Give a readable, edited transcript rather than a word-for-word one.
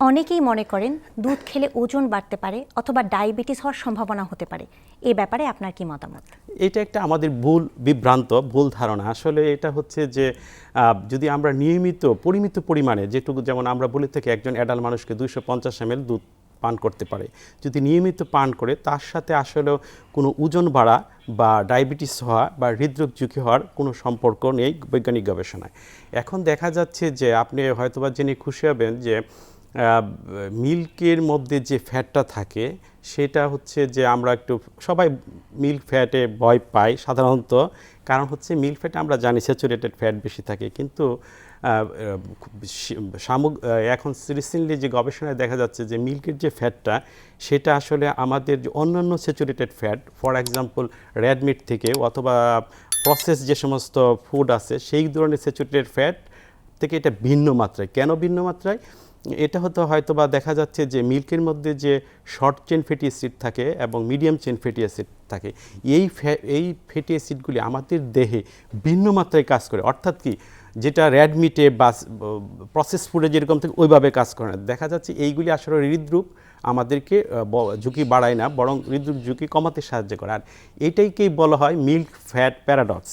অনেকেই মনে করেন দুধ খেলে ওজন বাড়তে পারে অথবা ডায়াবেটিস হওয়ার সম্ভাবনা হতে পারে। এই ব্যাপারে আপনার কি মতামত? এটা একটা আমাদের ভুল ধারণা। আসলে এটা হচ্ছে যে যদি আমরা নিয়মিত পরিমিত পরিমাণে যেটুকু, যেমন আমরা বলে থাকি একজন অ্যাডাল্ট মানুষকে 250 ml দুধ পান করতে পারে, যদি নিয়মিত পান করে তার সাথে আসলে কোনো ওজন বাড়া বা ডায়াবেটিস হওয়া বা হৃদরোগ ঝুঁকি হওয়ার কোনো সম্পর্ক নেই বৈজ্ঞানিক গবেষণায়। এখন দেখা যাচ্ছে যে আপনি হয়তোবা জেনে খুশি হবেন যে মিল্কের মধ্যে যে ফ্যাটটা থাকে সেটা হচ্ছে যে আমরা একটু সবাই মিল্ক ফ্যাটে ভয় পাই সাধারণত, কারণ হচ্ছে মিল্ক ফ্যাটে আমরা জানি স্যাচুরেটেড ফ্যাট বেশি থাকে, কিন্তু এখন রিসেন্টলি যে গবেষণায় দেখা যাচ্ছে যে মিল্কের যে ফ্যাটটা সেটা আসলে আমাদের যে অন্যান্য saturated fat, for example red meat থেকে অথবা প্রসেস যে সমস্ত ফুড আছে সেই ধরনের স্যাচুরেটেড ফ্যাট থেকে এটা ভিন্ন মাত্রায়। কেন ভিন্ন মাত্রায়? এটা হয়তো বা দেখা যাচ্ছে যে মিল্কের মধ্যে যে শর্ট চেন ফ্যাটি অ্যাসিড থাকে এবং মিডিয়াম চেন ফ্যাটি অ্যাসিড থাকে, এই ফ্যাটি অ্যাসিডগুলি আমাদের দেহে ভিন্ন মাত্রায় কাজ করে। অর্থাৎ কি, যেটা রেড মিটে বা প্রসেস ফুডে যেরকম থেকে ওইভাবে কাজ করে না। দেখা যাচ্ছে এইগুলি আসলে হৃদরোগ আমাদেরকে ঝুঁকি বাড়ায় না, বরং হৃদরোগ ঝুঁকি কমাতে সাহায্য করে। আর এটাইকেই বলা হয় মিল্ক ফ্যাট প্যারাডক্স।